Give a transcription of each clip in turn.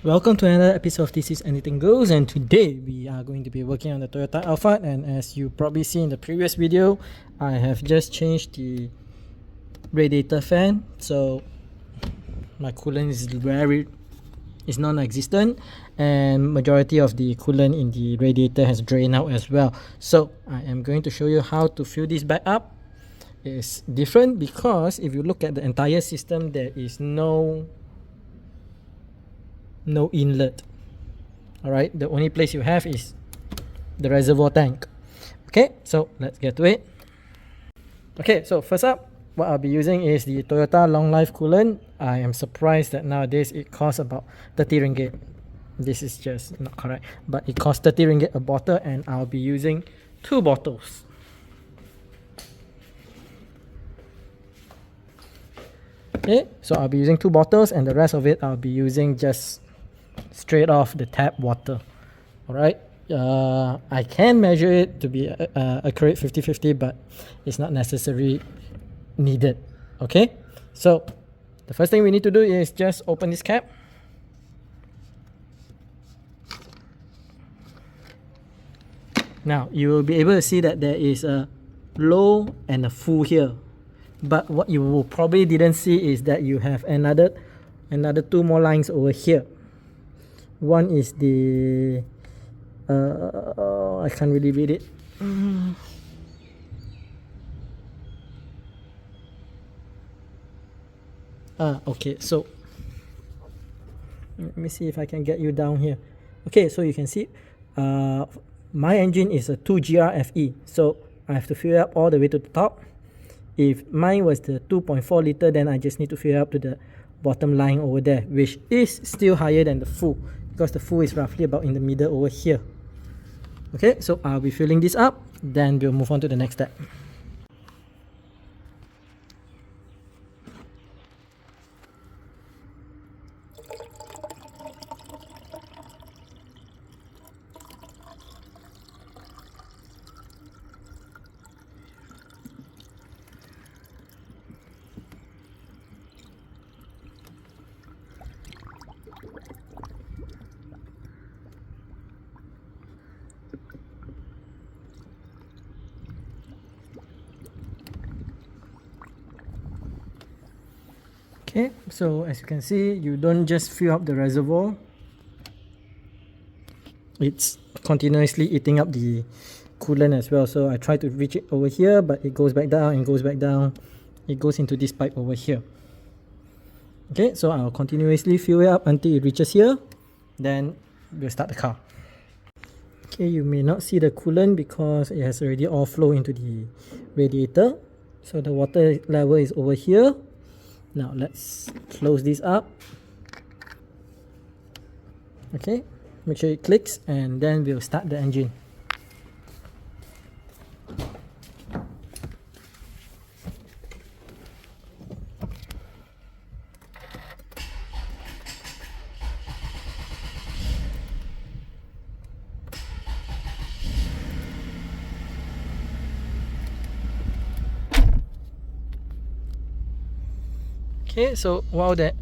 Welcome to another episode of This Is Anything Goes, and today we are going to be working on the Toyota Alphard. And as you probably see in the previous video, I have just changed the radiator fan, so my coolant is non-existent, and majority of the coolant in the radiator has drained out as well. So I am going to show you how to fill this back up. It's different because if you look at the entire system, there is no inlet. All right, the only place you have is the reservoir tank. Okay, so let's get to it. Okay, so first up, what I'll be using is the Toyota Long Life coolant. I am surprised that nowadays it costs about 30 ringgit. This is just not correct, but it costs 30 ringgit a bottle, and I'll be using 2 bottles. Okay, so I'll be using 2 bottles, and the rest of it I'll be using just straight off the tap water. Alright, I can measure it to be accurate 50-50, but it's not necessarily needed. Okay, so the first thing we need to do is just open this cap. Now you will be able to see that there is a low and a full here, but what you will probably didn't see is that you have another 2 more lines over here. One is the I can't really read it. Okay, so let me see if I can get you down here. Okay, so you can see my engine is a 2GR-FE, so I have to fill up all the way to the top. If mine was the 2.4 liter, then I just need to fill up to the bottom line over there, which is still higher than the full, because the full is roughly about in the middle over here. Okay, so I'll be filling this up, then we'll move on to the next step. Okay, so as you can see, you don't just fill up the reservoir, it's continuously eating up the coolant as well. So I try to reach it over here, but it goes back down and goes back down. It goes into this pipe over here. Okay, so I'll continuously fill it up until it reaches here, then we'll start the car. Okay, you may not see the coolant because it has already all flowed into the radiator. So the water level is over here. Now let's close this up. Okay, make sure it clicks, and then we'll start the engine. Okay, so while the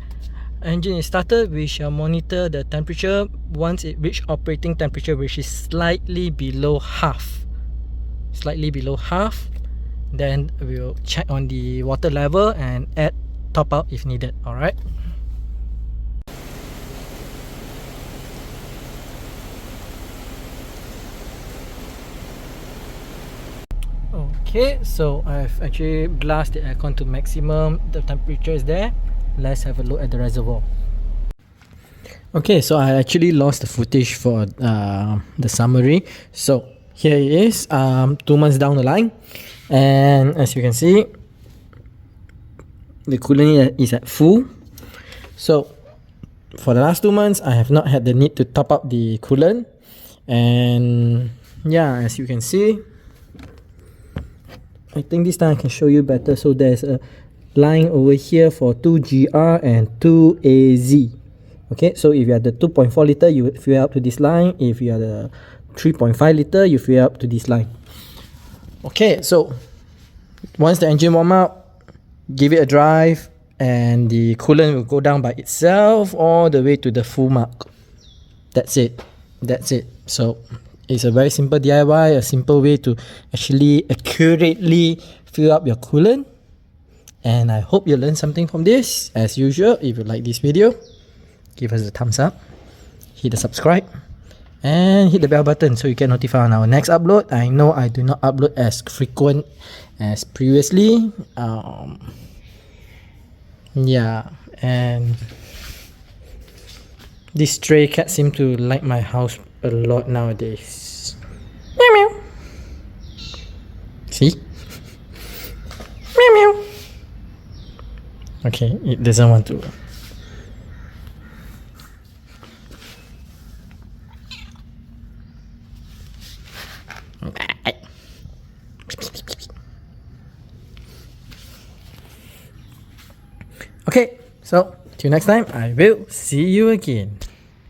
engine is started, we shall monitor the temperature. Once it reaches operating temperature, which is slightly below half, then we'll check on the water level and add top up if needed. Alright. Okay, so I've actually blasted the aircon to maximum. The temperature is there. Let's have a look at the reservoir. Okay, so I actually lost the footage for the summary. So here it is, 2 months down the line, and as you can see, the coolant is at full. So for the last 2 months, I have not had the need to top up the coolant, and yeah, as you can see, I think this time I can show you better. So there's a line over here for 2GR and 2AZ. Okay, so if you are the 2.4 liter, you fill up to this line. If you are the 3.5 liter, you fill up to this line. Okay, so once the engine warm up, give it a drive, and the coolant will go down by itself all the way to the full mark. That's it. That's it. So it's a very simple DIY, a simple way to actually accurately fill up your coolant. And I hope you learned something from this. As usual, if you like this video, give us a thumbs up, hit the subscribe, and hit the bell button so you get notified on our next upload. I know I do not upload as frequent as previously. Yeah, and this stray cat seems to like my house a lot nowadays. Meow meow. See? Meow meow. Okay, it doesn't want to. Okay, so till next time, I will see you again.